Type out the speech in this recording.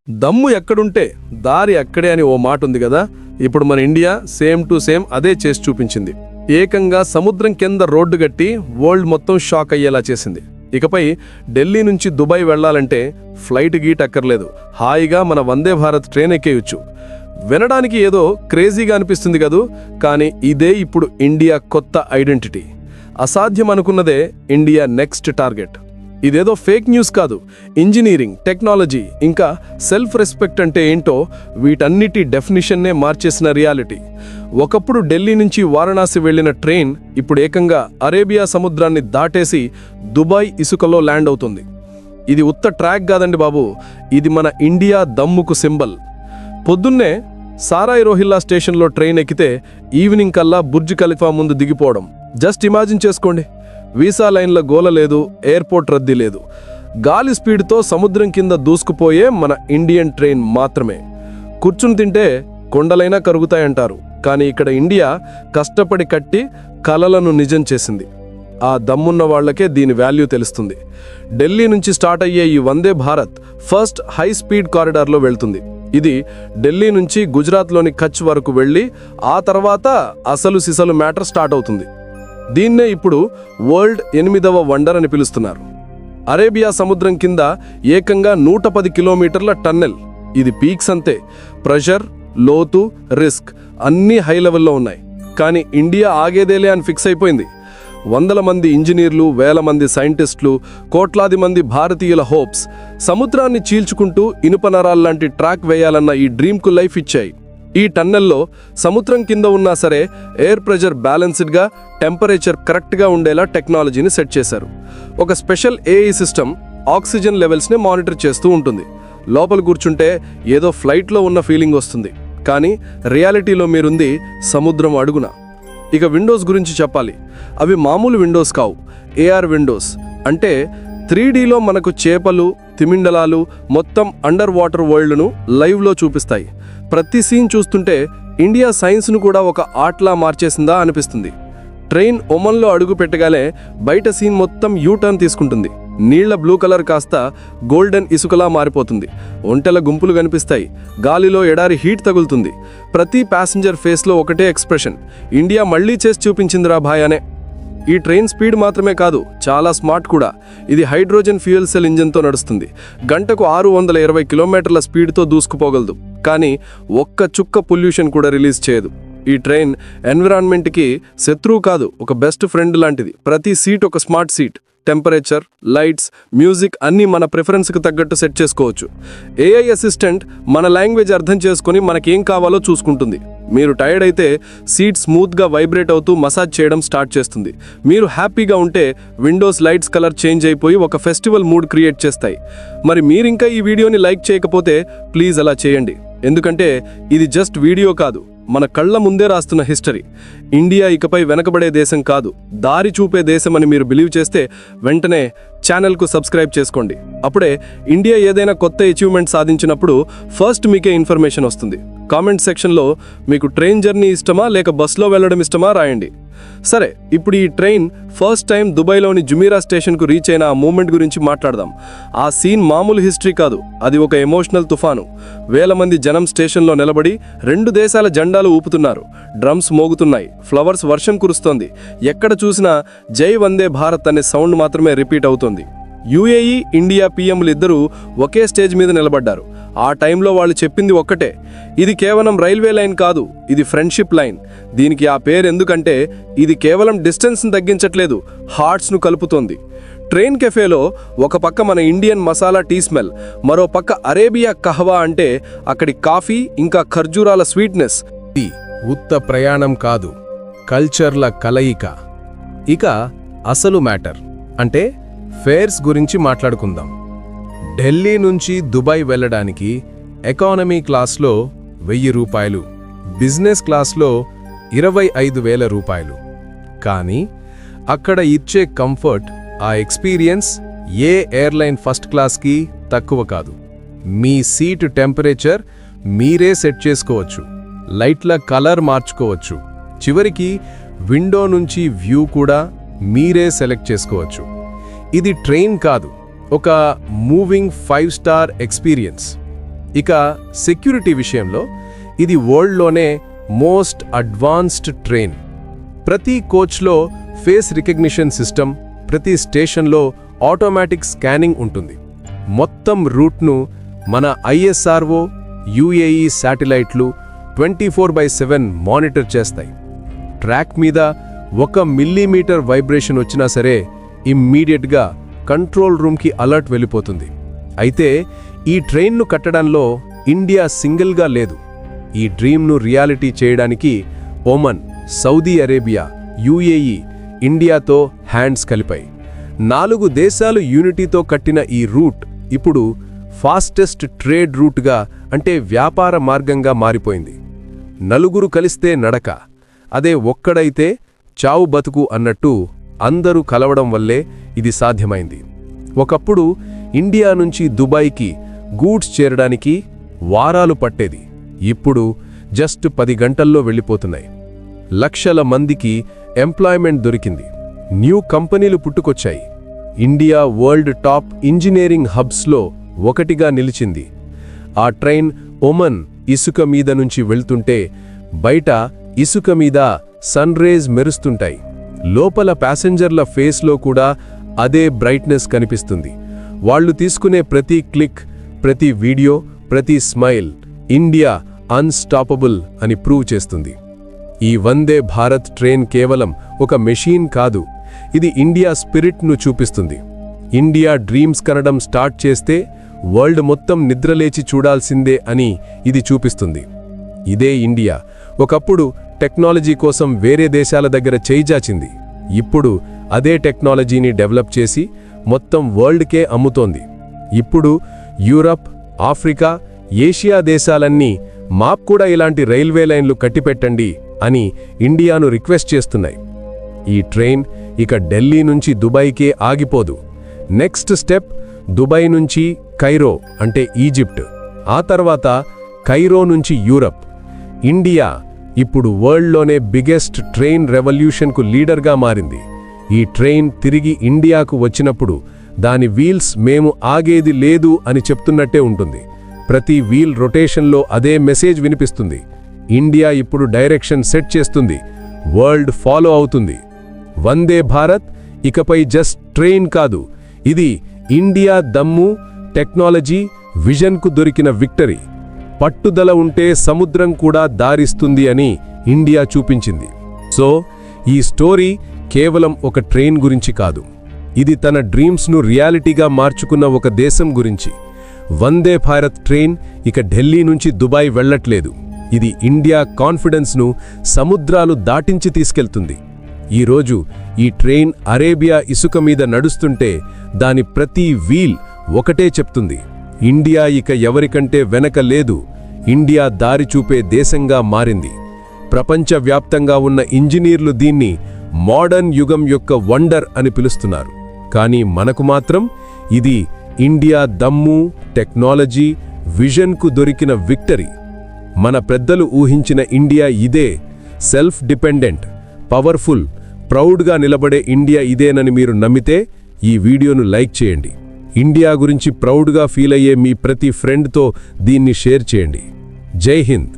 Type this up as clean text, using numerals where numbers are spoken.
దమ్ము ఎక్కడుంటే దారి అక్కడే అని ఓ మాట ఉంది కదా. ఇప్పుడు మన ఇండియా సేమ్ టు సేమ్ అదే చేసి చూపించింది. ఏకంగా సముద్రం కింద రోడ్డు గట్టి వరల్డ్ మొత్తం షాక్ అయ్యేలా చేసింది. ఇకపై ఢిల్లీ నుంచి దుబాయ్ వెళ్లాలంటే ఫ్లైట్ గీట్ అక్కర్లేదు, హాయిగా మన వందే భారత్ ట్రైన్ ఎక్కేయచ్చు. వినడానికి ఏదో క్రేజీగా అనిపిస్తుంది కదూ, కానీ ఇదే ఇప్పుడు ఇండియా కొత్త ఐడెంటిటీ. అసాధ్యం అనుకున్నదే ఇండియా నెక్స్ట్ టార్గెట్. ఇదేదో ఫేక్ న్యూస్ కాదు. ఇంజనీరింగ్, టెక్నాలజీ, ఇంకా సెల్ఫ్ రెస్పెక్ట్ అంటే ఏంటో వీటన్నిటి డెఫినిషన్నే మార్చేసిన రియాలిటీ. ఒకప్పుడు ఢిల్లీ నుంచి వారణాసి వెళ్లిన ట్రైన్ ఇప్పుడు ఏకంగా అరేబియా సముద్రాన్ని దాటేసి దుబాయ్ ఇసుకలో ల్యాండ్ అవుతుంది. ఇది ఉత్త ట్రాక్ కాదండి బాబు, ఇది మన ఇండియా దమ్ముకు సింబల్. పొద్దున్నే సారాయి రోహిల్లా స్టేషన్లో ట్రైన్ ఎక్కితే ఈవినింగ్ కల్లా బుర్జ్ ఖలీఫా ముందు దిగిపోవడం జస్ట్ ఇమాజిన్ చేసుకోండి. వీసా లైన్ల గోల లేదు, ఎయిర్పోర్ట్ రద్దీ లేదు. గాలి స్పీడ్తో సముద్రం కింద దూసుకుపోయే మన ఇండియన్ ట్రైన్ మాత్రమే. కూర్చుని తింటే కొండలైనా కరుగుతాయంటారు, కానీ ఇక్కడ ఇండియా కష్టపడి కట్టి కలలను నిజం చేసింది. ఆ దమ్మున్న వాళ్లకే దీని వాల్యూ తెలుస్తుంది. ఢిల్లీ నుంచి స్టార్ట్ అయ్యే ఈ Vande Bharat first high speed కారిడార్లో వెళ్తుంది. ఇది ఢిల్లీ నుంచి గుజరాత్లోని కచ్ వరకు వెళ్ళి ఆ తర్వాత అసలు సిసలు మ్యాటర్ స్టార్ట్ అవుతుంది. దీన్నే ఇప్పుడు వరల్డ్ 8వ వండర్ అని పిలుస్తున్నారు. అరేబియా సముద్రం కింద ఏకంగా 110 కిలోమీటర్ల టన్నెల్. ఇది పీక్స్ అంతే. ప్రెషర్, లోతు, రిస్క్ అన్నీ హై లెవెల్లో ఉన్నాయి. కానీ ఇండియా ఆగేదేలే అని ఫిక్స్ అయిపోయింది. వందల మంది ఇంజనీర్లు, వేల మంది సైంటిస్టులు, కోట్లాది మంది భారతీయుల హోప్స్ సముద్రాన్ని చీల్చుకుంటూ ఇనుప నరాల్లాంటి ట్రాక్ వేయాలన్న ఈ డ్రీమ్కు లైఫ్ ఇచ్చాయి. ఈ టన్నెల్లో సముద్రం కింద ఉన్నా సరే ఎయిర్ ప్రెషర్ బ్యాలెన్స్డ్గా, టెంపరేచర్ కరెక్ట్గా ఉండేలా టెక్నాలజీని సెట్ చేశారు. ఒక స్పెషల్ ఏఐ సిస్టమ్ ఆక్సిజన్ లెవెల్స్ని మానిటర్ చేస్తూ ఉంటుంది. లోపల కూర్చుంటే ఏదో ఫ్లైట్లో ఉన్న ఫీలింగ్ వస్తుంది, కానీ రియాలిటీలో మీరుంది సముద్రం అడుగున. ఇక విండోస్ గురించి చెప్పాలి. అవి మామూలు విండోస్ కావు, ఏఆర్ విండోస్. అంటే 3Dలో మనకు చేపలు, తిమిండలాలు, మొత్తం అండర్ వాటర్ వరల్డ్ను లైవ్లో చూపిస్తాయి. ప్రతి సీన్ చూస్తుంటే ఇండియా సైన్స్ను కూడా ఒక ఆర్ట్లా మార్చేసిందా అనిపిస్తుంది. ట్రైన్ ఒమన్లో అడుగు పెట్టగానే బయట సీన్ మొత్తం యూటర్న్ తీసుకుంటుంది. నీళ్ల బ్లూ కలర్ కాస్త గోల్డెన్ ఇసుకలా మారిపోతుంది. ఒంటెల గుంపులు కనిపిస్తాయి. గాలిలో ఎడారి హీట్ తగులుతుంది. ప్రతి ప్యాసింజర్ ఫేస్లో ఒకటే ఎక్స్ప్రెషన్, ఇండియా మళ్లీ చేసి చూపించిందిరా భాయ్ అనే. ఈ ట్రైన్ స్పీడ్ మాత్రమే కాదు, చాలా స్మార్ట్ కూడా. ఇది హైడ్రోజన్ ఫ్యూయల్ సెల్ ఇంజన్తో నడుస్తుంది. గంటకు 620 కిలోమీటర్ల స్పీడ్తో దూసుకుపోగలదు. కానీ ఒక్క చుక్క పొల్యూషన్ కూడా రిలీజ్ చేయదు. ఈ ట్రైన్ ఎన్విరాన్మెంట్కి శత్రువు కాదు, ఒక బెస్ట్ ఫ్రెండ్ లాంటిది. ప్రతి సీట్ ఒక smart seat. Temperature, lights, music అన్నీ మన ప్రిఫరెన్స్కి తగ్గట్టు సెట్ చేసుకోవచ్చు. ఏఐ అసిస్టెంట్ మన లాంగ్వేజ్ అర్థం చేసుకుని మనకేం కావాలో చూసుకుంటుంది. మీరు టైర్డ్ అయితే సీట్ స్మూత్గా వైబ్రేట్ అవుతూ మసాజ్ చేయడం స్టార్ట్ చేస్తుంది. మీరు హ్యాపీగా ఉంటే విండోస్ లైట్స్ కలర్ చేంజ్ అయిపోయి ఒక ఫెస్టివల్ మూడ్ క్రియేట్ చేస్తాయి. మరి మీరింకా ఈ వీడియోని లైక్ చేయకపోతే ప్లీజ్ అలా చేయండి. ఎందుకంటే ఇది జస్ట్ వీడియో కాదు, మన కళ్ల ముందే రాస్తున్న హిస్టరీ. ఇండియా ఇకపై వెనకబడే దేశం కాదు, దారి చూపే దేశం అని మీరు బిలీవ్ చేస్తే వెంటనే ఛానల్కు సబ్స్క్రైబ్ చేసుకోండి. అప్పుడే ఇండియా ఏదైనా కొత్త అచీవ్మెంట్ సాధించినప్పుడు ఫస్ట్ మీకే ఇన్ఫర్మేషన్ వస్తుంది. కామెంట్ సెక్షన్లో మీకు ట్రైన్ జర్నీ ఇష్టమా లేక బస్లో వెళ్ళడం ఇష్టమా రాయండి. సరే, ఇప్పుడు ఈ ట్రైన్ ఫస్ట్ టైం దుబాయ్లోని జుమీరా స్టేషన్కు రీచ్ అయిన ఆ మూమెంట్ గురించి మాట్లాడదాం. ఆ సీన్ మామూలు హిస్టరీ కాదు, అది ఒక ఎమోషనల్ తుఫాను. వేల మంది జనం స్టేషన్లో నిలబడి 2 దేశాల జెండాలు ఊపుతున్నారు. డ్రమ్స్ మోగుతున్నాయి, ఫ్లవర్స్ వర్షం కురుస్తోంది. ఎక్కడ చూసినా జై వందే భారత్ అనే సౌండ్ మాత్రమే రిపీట్ అవుతోంది. యుఏఈ, ఇండియా పీఎంలు ఇద్దరూ ఒకే స్టేజ్ మీద నిలబడ్డారు. ఆ టైంలో వాళ్ళు చెప్పింది ఒక్కటే, ఇది కేవలం రైల్వే లైన్ కాదు, ఇది ఫ్రెండ్షిప్ లైన్. దీనికి ఆ పేరు ఎందుకంటే ఇది కేవలం డిస్టెన్స్ను తగ్గించట్లేదు, హార్ట్స్ను కలుపుతోంది. ట్రైన్ కెఫేలో ఒక పక్క మన ఇండియన్ మసాలా టీ స్మెల్, మరో పక్క అరేబియా కహవా అంటే అక్కడి కాఫీ ఇంకా ఖర్జూరాల స్వీట్నెస్. ఇది ఉత్త ప్రయాణం కాదు, కల్చర్ల కలయిక. ఇక అసలు మ్యాటర్ అంటే ఫేర్స్ గురించి మాట్లాడుకుందాం. ఢిల్లీ నుంచి దుబాయ్ వెళ్ళడానికి ఎకానమీ క్లాస్లో 1000 రూపాయలు, బిజినెస్ క్లాస్లో 25,000 రూపాయలు. కానీ అక్కడ ఇచ్చే కంఫర్ట్, ఆ ఎక్స్పీరియన్స్ ఏ ఎయిర్లైన్ ఫస్ట్ క్లాస్కి తక్కువ కాదు. మీ సీటు టెంపరేచర్ మీరే సెట్ చేసుకోవచ్చు, లైట్ల కలర్ మార్చుకోవచ్చు, చివరికి విండో నుంచి వ్యూ కూడా మీరే సెలెక్ట్ చేసుకోవచ్చు. ఇది ట్రైన్ కాదు, ఒక మూవింగ్ 5 స్టార్ ఎక్స్పీరియన్స్. ఇక సెక్యూరిటీ విషయంలో ఇది వరల్డ్లోనే మోస్ట్ అడ్వాన్స్డ్ ట్రైన్. ప్రతి కోచ్లో ఫేస్ రికగ్నిషన్ సిస్టమ్, ప్రతి స్టేషన్లో ఆటోమేటిక్ స్కానింగ్ ఉంటుంది. మొత్తం రూట్ను మన ISRO, UAE శాటిలైట్లు 24/7 మానిటర్ చేస్తాయి. ట్రాక్ మీద 1 మిల్లీమీటర్ వైబ్రేషన్ వచ్చినా సరే ఇమ్మీడియట్గా కంట్రోల్ రూమ్కి అలర్ట్ వెళ్ళిపోతుంది. అయితే ఈ ట్రైన్ను కట్టడంలో ఇండియా సింగిల్గా లేదు. ఈ డ్రీమ్ను రియాలిటీ చేయడానికి ఒమన్, సౌదీ అరేబియా, UAE, ఇండియాతో హ్యాండ్స్ కలిపాయి. 4 దేశాలు యూనిటీతో కట్టిన ఈ రూట్ ఇప్పుడు ఫాస్టెస్ట్ ట్రేడ్ రూట్గా, అంటే వ్యాపార మార్గంగా మారిపోయింది. నలుగురు కలిస్తే నడక, అదే ఒక్కడైతే చావు బతుకు అన్నట్టు అందరూ కలవడం వల్లే ఇది సాధ్యమైంది. ఒకప్పుడు ఇండియా నుంచి దుబాయ్కి గూడ్స్ చేరడానికి వారాలు పట్టేది. ఇప్పుడు జస్ట్ 10 గంటల్లో వెళ్ళిపోతున్నాయి. లక్షల మందికి ఎంప్లాయ్మెంట్ దొరికింది. న్యూ కంపెనీలు పుట్టుకొచ్చాయి. ఇండియా వరల్డ్ టాప్ ఇంజనీరింగ్ హబ్స్లో ఒకటిగా నిలిచింది. ఆ ట్రైన్ ఒమన్ ఇసుక మీద నుంచి వెళ్తుంటే బయట ఇసుక మీద సన్రేజ్ మెరుస్తుంటాయి. లోపల ప్యాసింజర్ల ఫేస్లో కూడా అదే బ్రైట్నెస్ కనిపిస్తుంది. వాళ్ళు తీసుకునే ప్రతి క్లిక్, ప్రతి వీడియో, ప్రతి స్మైల్ ఇండియా అన్స్టాపబుల్ అని ప్రూవ్ చేస్తుంది. ఈ వందే భారత్ ట్రైన్ కేవలం ఒక మెషీన్ కాదు, ఇది ఇండియా స్పిరిట్ను చూపిస్తుంది. ఇండియా డ్రీమ్స్ కనడం స్టార్ట్ చేస్తే వరల్డ్ మొత్తం నిద్రలేచి చూడాల్సిందే అని ఇది చూపిస్తుంది. ఇదే ఇండియా ఒకప్పుడు టెక్నాలజీ కోసం వేరే దేశాల దగ్గర చేయిజాచింది. ఇప్పుడు అదే టెక్నాలజీని డెవలప్ చేసి మొత్తం వరల్డ్కే అమ్ముతోంది. ఇప్పుడు యూరప్, ఆఫ్రికా, ఏషియా దేశాలన్నీ మాకు కూడా ఇలాంటి రైల్వే లైన్లు కట్టిపెట్టండి అని ఇండియాను రిక్వెస్ట్ చేస్తున్నాయి. ఈ ట్రైన్ ఇక ఢిల్లీ నుంచి దుబాయ్కే ఆగిపోదు. నెక్స్ట్ స్టెప్ దుబాయ్ నుంచి కైరో, అంటే ఈజిప్ట్, ఆ తర్వాత కైరో నుంచి యూరప్. ఇండియా ఇప్పుడు వరల్డ్లోనే బిగ్గెస్ట్ ట్రైన్ రెవల్యూషన్కు లీడర్గా మారింది. ఈ ట్రైన్ తిరిగి ఇండియాకు వచ్చినప్పుడు దాని వీల్స్ మేము ఆగేది లేదు అని చెప్తున్నట్టే ఉంటుంది. ప్రతి వీల్ రొటేషన్లో అదే మెసేజ్ వినిపిస్తుంది. ఇండియా ఇప్పుడు డైరెక్షన్ సెట్ చేస్తుంది, వరల్డ్ ఫాలో అవుతుంది. వందే భారత్ ఇకపై జస్ట్ ట్రైన్ కాదు, ఇది ఇండియా దమ్ము, టెక్నాలజీ, విజన్కు దొరికిన విక్టరీ. పట్టుదల ఉంటే సముద్రం కూడా దారిస్తుంది అని ఇండియా చూపించింది. సో ఈ స్టోరీ కేవలం ఒక ట్రైన్ గురించి కాదు, ఇది తన డ్రీమ్స్ను రియాలిటీగా మార్చుకున్న ఒక దేశం గురించి. వందే భారత్ ట్రైన్ ఇక ఢిల్లీ నుంచి దుబాయ్ వెళ్లట్లేదు, ఇది ఇండియా కాన్ఫిడెన్స్ను సముద్రాలు దాటించి తీసుకెళ్తుంది. ఈరోజు ఈ ట్రైన్ అరేబియా ఇసుక మీద నడుస్తుంటే దాని ప్రతి వీల్ ఒకటే చెప్తుంది, ఇండియా ఇక ఎవరికంటే వెనక లేదు, ఇండియా దారి చూపే దేశంగా మారింది. ప్రపంచవ్యాప్తంగా ఉన్న ఇంజనీర్లు దీన్ని మోడర్న్ యుగం యొక్క వండర్ అని పిలుస్తున్నారు. కానీ మనకు మాత్రం ఇది ఇండియా దమ్ము, టెక్నాలజీ, విజన్కు దొరికిన విక్టరీ. మన పెద్దలు ఊహించిన ఇండియా ఇదే, సెల్ఫ్ డిపెండెంట్, పవర్ఫుల్, ప్రౌడ్గా నిలబడే ఇండియా ఇదేనని మీరు నమ్మితే ఈ వీడియోను లైక్ చేయండి. ఇండియా గురించి ప్రౌడ్గా ఫీల్ అయ్యే మీ ప్రతి ఫ్రెండ్తో దీన్ని షేర్ చేయండి. జై హింద్.